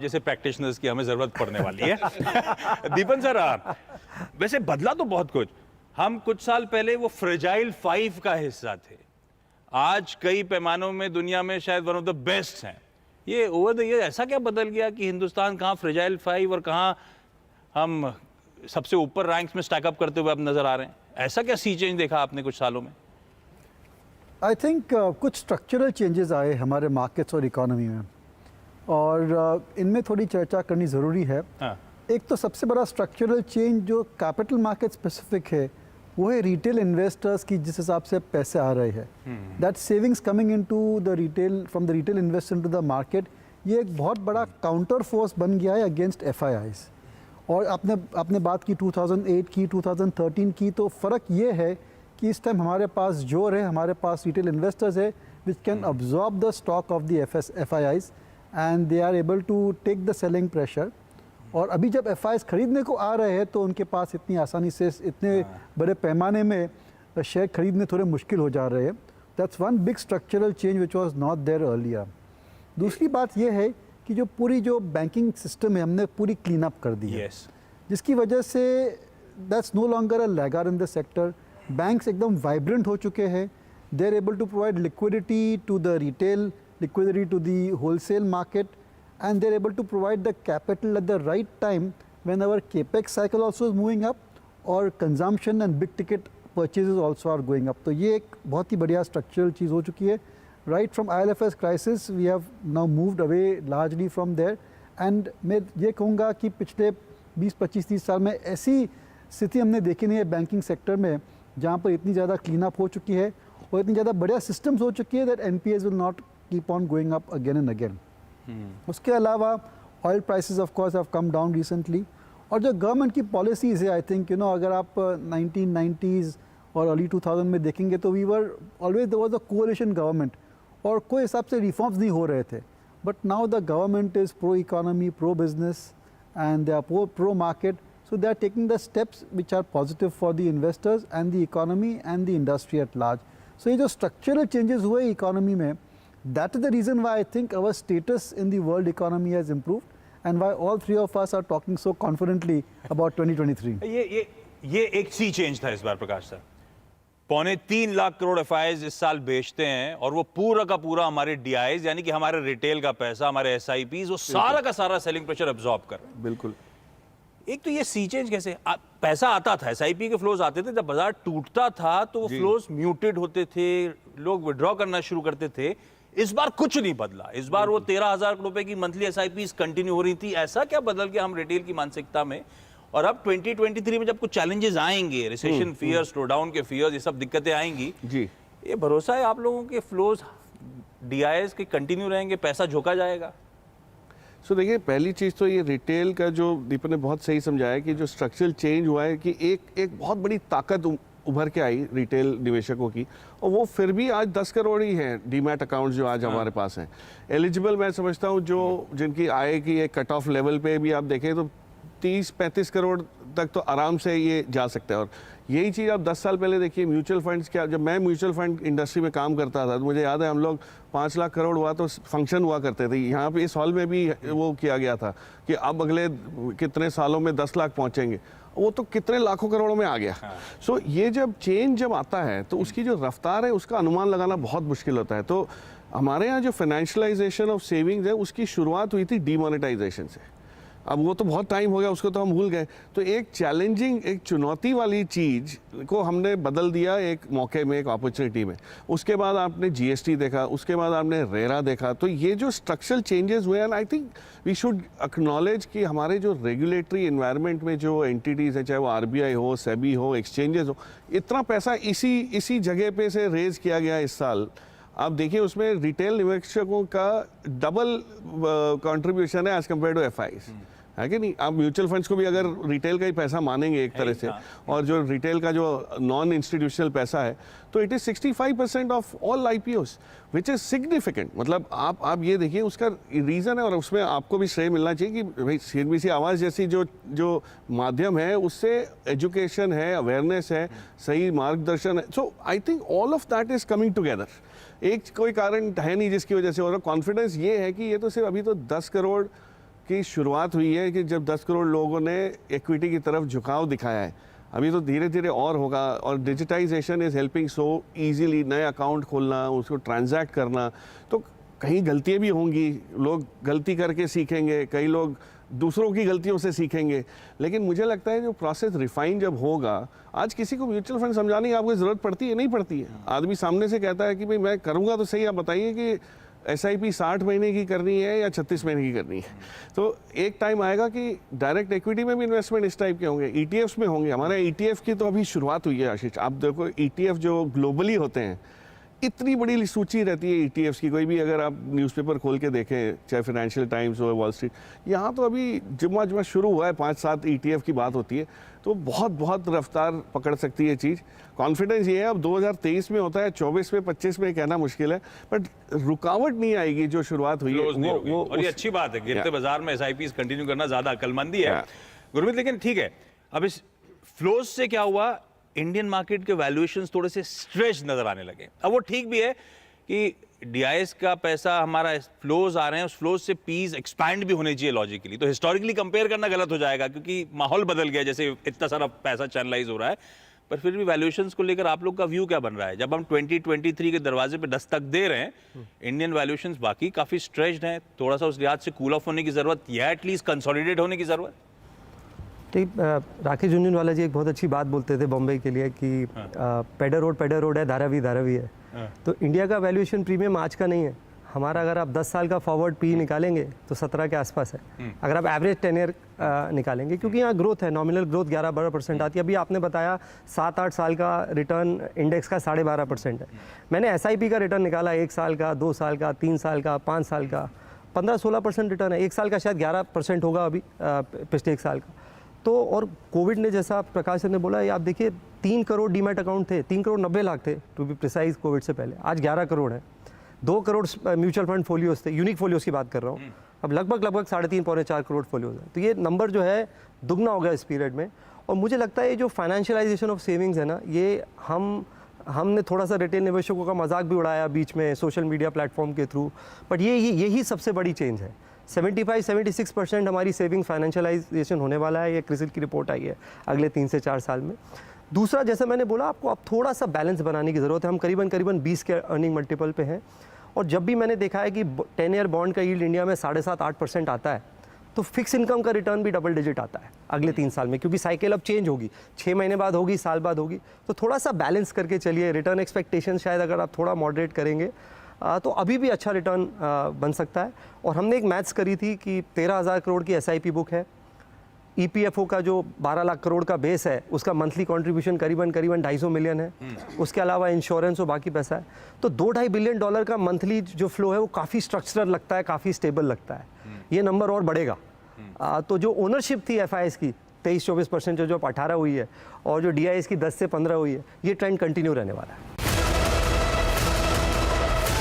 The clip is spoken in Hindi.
जैसे प्रैक्टिशनर्स की हमें जरूरत पड़ने वाली है। दीपन सर, वैसे बदला तो बहुत कुछ। हम कुछ साल पहले वो फ्रेजाइल 5 का हिस्सा थे, आज कई पैमानों में दुनिया में शायद वन ऑफ द बेस्ट हैं। ये ओवर द ईयर ऐसा क्या बदल गया कि हिंदुस्तान कहाँ फ्रेजाइल 5 और कहाँ हम सबसे ऊपर रैंक्स में स्टैक अप करते हुए अब नजर आ रहे हैं? ऐसा क्या सी चेंज देखा आपने कुछ सालों में? आई थिंक कुछ स्ट्रक्चरल चेंजेस आए हमारे मार्केट्स और इकोनॉमी में, और इनमें थोड़ी चर्चा करनी ज़रूरी है। हाँ। एक तो सबसे बड़ा स्ट्रक्चरल चेंज जो कैपिटल मार्केट स्पेसिफिक है वो है रिटेल इन्वेस्टर्स की जिस हिसाब से पैसे आ रहे हैं, that savings coming into the retail from the retail investor into the market, ये एक बहुत बड़ा काउंटर फोर्स बन गया है अगेंस्ट एफआईआईज। और आपने बात की 2008 की, 2013 की, तो फ़र्क ये है कि इस टाइम हमारे पास जोर है, हमारे पास रिटेल इन्वेस्टर्स है which can absorb the stock of the FIIs and they are able to take the selling pressure. और अभी जब एफआईआईज खरीदने को आ रहे हैं तो उनके पास इतनी आसानी से इतने बड़े पैमाने में शेयर खरीदने थोड़े मुश्किल हो जा रहे हैं। That's one big structural change which was not there earlier. दूसरी बात यह है कि जो बैंकिंग सिस्टम है हमने पूरी क्लीन अप कर दी है, जिसकी वजह से that's no longer a laggard in the sector. Banks एकदम वाइब्रेंट हो चुके हैं, they are able to provide liquidity to the retail, liquidity to the wholesale market, and they're able to provide the capital at the right time when our capex cycle also is moving up or consumption and big ticket purchases also are going up. तो ये एक बहुत ही बढ़िया structural चीज़ हो चुकी है। Right from IL&FS crisis we have now moved away largely from there, and मैं ये कहूँगा कि पिछले 20-25-30 साल में ऐसी स्थिति हमने देखी नहीं है बैंकिंग सेक्टर में जहाँ पर इतनी ज़्यादा क्लीन अप हो चुकी है और इतनी ज़्यादा बढ़िया सिस्टम्स हो चुकी है that NPAs will not keep on going up again and again. उसके अलावा oil prices of course have come down recently, और जो गवर्नमेंट की पॉलिसीज़ है आई थिंक अगर आप 1990s और अर्ली 2000 में देखेंगे तो we were always there was a coalition government और कोई हिसाब से रिफॉर्म्स नहीं हो रहे थे, but now the government is pro economy, pro business and they are pro market, so they are taking the steps which are positive for the investors and the economy and the industry at large. So ये जो structural changes हुए इकोनॉमी में, that is the reason why I think our status in the world economy has improved and why all three of us are talking so confidently about 2023. ये एक सी चेंज था इस बार प्रकाश सर। 3.25 लाख करोड़ एफआईआईज इस साल बेचते हैं और वो पूरा का पूरा हमारे डीआईज यानी कि हमारे रिटेल का पैसा, हमारे एसआईपीज, वो सारा का सारा सेलिंग प्रेशर एब्जॉर्ब कर रहे हैं। बिल्कुल। एक तो ये सी चेंज कैसे पैसा आता था, एसआईपी के फ्लोज आते थे, जब बाजार टूटता था तो वो फ्लोज म्यूटेड होते थे, लोग विड्रॉ करना शुरू करते थे। इस बार कुछ नहीं बदला, इस बार वो 13,000 रुपए की मंथली एसआईपीज कंटिन्यू हो रही थी। ऐसा क्या बदल गया हम रिटेल की मानसिकता में? और अब 2023 में जब कुछ चैलेंजेस आएंगे, रिसेशन फियर, स्लो डाउन के फियर, ये सब दिक्कतें आएंगी जी, ये भरोसा है आप लोगों के फ्लोज डीआईएस के कंटिन्यू रहेंगे, पैसा झोंका जाएगा? सो देखिए, पहली चीज़ तो ये रिटेल का जो दीपक ने बहुत सही समझाया कि जो स्ट्रक्चरल चेंज हुआ है कि एक बहुत बड़ी ताकत उभर के आई रिटेल निवेशकों की, और वो फिर भी आज 10 करोड़ ही हैं डीमैट अकाउंट जो आज हमारे पास हैं एलिजिबल। मैं समझता हूँ जो जिनकी आय की एक कट ऑफ लेवल पे भी आप देखें तो 30-35 करोड़ तक तो आराम से ये जा सकता है। और यही चीज़ आप 10 साल पहले देखिए म्यूचुअल फंड्स क्या, जब मैं म्यूचुअल फंड इंडस्ट्री में काम करता था तो मुझे याद है हम लोग 5 लाख करोड़ हुआ तो फंक्शन हुआ करते थे। यहाँ पे इस हॉल में भी वो किया गया था कि अब अगले कितने सालों में 10 लाख पहुँचेंगे, वो तो कितने लाखों करोड़ों में आ गया। सो ये जब चेंज जब आता है तो उसकी जो रफ्तार है उसका अनुमान लगाना बहुत मुश्किल होता है। तो हमारे यहाँ जो फाइनेंशियलाइजेशन ऑफ सेविंग्स है उसकी शुरुआत हुई थी डीमोनेटाइजेशन से। अब वो तो बहुत टाइम हो गया, उसको तो हम भूल गए। तो एक चैलेंजिंग, एक चुनौती वाली चीज़ को हमने बदल दिया एक मौके में, एक अपॉर्चुनिटी में। उसके बाद आपने जीएसटी देखा, उसके बाद आपने रेरा देखा। तो ये जो स्ट्रक्चरल चेंजेस हुए हैं, I think we should acknowledge कि हमारे जो रेगुलेटरी इन्वायरमेंट में जो एंटिटीज़ हैं, चाहे वो आरबीआई हो, सेबी हो, एक्सचेंजेस हो, इतना पैसा इसी जगह पे से रेज किया गया इस साल। आप देखिए उसमें रिटेल निवेशकों का डबल कंट्रीब्यूशन है एज कम्पेयर टू एफआईआईज, है कि नहीं? आप म्यूचुअल फंड्स को भी अगर रिटेल का ही पैसा मानेंगे एक तरह से, और जो रिटेल का जो नॉन इंस्टीट्यूशनल पैसा है, तो it is 65% of all IPOs, which is significant. मतलब आप ये देखिए उसका रीज़न है, और उसमें आपको भी श्रेय मिलना चाहिए कि भाई सीएनबीसी आवाज़ जैसी जो माध्यम है उससे एजुकेशन है, अवेयरनेस है, सही मार्गदर्शन है। So I think all of that is coming together. एक कोई कारण है नहीं जिसकी वजह से, और कॉन्फिडेंस ये है कि ये तो सिर्फ अभी तो 10 करोड़ की शुरुआत हुई है कि जब 10 करोड़ लोगों ने इक्विटी की तरफ झुकाव दिखाया है। अभी तो धीरे धीरे और होगा, और digitization is helping so easily, नए अकाउंट खोलना, उसको ट्रांजैक्ट करना। तो कहीं गलतियाँ भी होंगी, लोग गलती करके सीखेंगे, कई लोग दूसरों की गलतियों से सीखेंगे, लेकिन मुझे लगता है जो प्रोसेस रिफाइन जब होगा, आज किसी को म्यूचुअल फंड समझाने की आपको ज़रूरत पड़ती है? नहीं पड़ती है। आदमी सामने से कहता है कि भाई मैं करूँगा तो सही, आप बताइए कि SIP 60 महीने की करनी है या 36 महीने की करनी है। तो एक टाइम आएगा कि डायरेक्ट इक्विटी में भी इन्वेस्टमेंट इस टाइप के होंगे, ETFs में होंगे। हमारे ETF की तो अभी शुरुआत हुई है आशीष। आप देखो ETF जो ग्लोबली होते हैं, इतनी बड़ी सूची रहती है ETFs की, कोई भी अगर आप न्यूज़पेपर खोल के देखें, चाहे फाइनेंशियल टाइम्स हो, वॉल स्ट्रीट, यहाँ तो अभी जुम्मा शुरू हुआ है, 5-7 ETF की बात होती है, तो बहुत बहुत रफ्तार पकड़ सकती है चीज़। कॉन्फिडेंस ये है, अब 2023 में होता है, 24 में 25 में कहना मुश्किल है, बट रुकावट नहीं आएगी जो शुरुआत हुई है वो और ये अच्छी बात है। गिरते बाजार में SIPs कंटिन्यू करना ज्यादा अक्लमंदी है गुरमीत। लेकिन ठीक है, अब इस फ्लोज से क्या हुआ, इंडियन मार्केट के वैल्यूएशंस थोड़े से स्ट्रेच नजर आने लगे। अब वो ठीक भी है कि DIS का पैसा हमारा फ्लोज आ रहे हैं, उस फ्लोज से पीस एक्सपैंड भी होने चाहिए लॉजिकली। तो हिस्टोरिकली कंपेयर करना गलत हो जाएगा क्योंकि माहौल बदल गया, जैसे इतना सारा पैसा चैनलाइज हो रहा है। पर फिर भी वैल्यूएशंस को लेकर आप लोग का व्यू क्या बन रहा है? जब हम 2023 के दरवाजे पे दस्तक दे रहे हैं, इंडियन वैल्यूएशंस बाकी काफी स्ट्रेच्ड हैं, थोड़ा सा उस लिहाज से कूल ऑफ होने की जरूरत या एटलीस्ट कंसोलिडेट होने की जरूरत। ठीक, राकेश झुनझुनवाला जी एक बहुत अच्छी बात बोलते थे बॉम्बे के लिए कि पेडर रोड है, धारावी है। तो इंडिया का वैल्यूएशन प्रीमियम आज का नहीं है हमारा। अगर आप 10 साल का फॉरवर्ड पी निकालेंगे तो 17 के आसपास है। अगर आप एवरेज 10 ईयर निकालेंगे, क्योंकि यहाँ ग्रोथ है, नॉमिनल ग्रोथ 11-12% आती है। अभी आपने बताया 7-8 साल का रिटर्न इंडेक्स का 12.5% है। मैंने SIP का रिटर्न निकाला, 1 साल का, 2 साल का, 3 साल का, 5 साल का, 15-16% रिटर्न है। 1 साल का शायद 11% होगा अभी पिछले 1 साल का। तो और कोविड ने, जैसा प्रकाश ने बोला, ये आप देखिए 3 करोड़ डीमैट अकाउंट थे, 3 करोड़ 90 लाख थे टू बी प्रिसाइज कोविड से पहले, आज 11 करोड़ है। 2 करोड़ म्यूचुअल फंड फोलियोज थे, यूनिक फोलियोज की बात कर रहा हूँ। अब लगभग 3.5-4 करोड़ फोलियोज है। तो ये नंबर जो है दुगना हो गया इस पीरियड में। और मुझे लगता है ये जो फाइनेंशियलाइजेशन ऑफ सेविंग्स है ना, ये हमने थोड़ा सा रिटेल निवेशकों का मजाक भी उड़ाया बीच में सोशल मीडिया प्लेटफॉर्म के थ्रू, बट यही सबसे बड़ी चेंज है। 75-76% हमारी सेविंग फाइनेंशियलाइजेशन होने वाला है। ये क्रिसिल की रिपोर्ट आई है अगले 3 से 4 साल में। दूसरा, जैसे मैंने बोला आपको, अब थोड़ा सा बैलेंस बनाने की ज़रूरत है। हम करीबन 20 के अर्निंग मल्टीपल पे हैं, और जब भी मैंने देखा है कि 10 ईयर बॉन्ड का यील्ड इंडिया में 7.5-8% आता है, तो फिक्स इनकम का रिटर्न भी डबल डिजिट आता है अगले 3 साल में, क्योंकि साइकिल अब चेंज होगी, 6 महीने बाद होगी, साल बाद होगी। तो थोड़ा सा बैलेंस करके चलिए। रिटर्न एक्सपेक्टेशन शायद अगर आप थोड़ा मॉडरेट करेंगे तो अभी भी अच्छा रिटर्न बन सकता है। और हमने एक मैथ्स करी थी कि 13,000 करोड़ की SIP बुक है, EPFO का जो 12 लाख करोड़ का बेस है, उसका मंथली कंट्रीब्यूशन करीबन 250 मिलियन है। उसके अलावा इंश्योरेंस और बाकी पैसा है, तो $2-2.5 बिलियन का मंथली जो फ्लो है वो काफ़ी स्ट्रक्चरल लगता है, काफ़ी स्टेबल लगता है। ये नंबर और बढ़ेगा। तो जो ओनरशिप थी FIS की 23-24% जो 18 हुई है, और जो DIS की 10 से 15 हुई है, ये ट्रेंड कंटिन्यू रहने वाला है।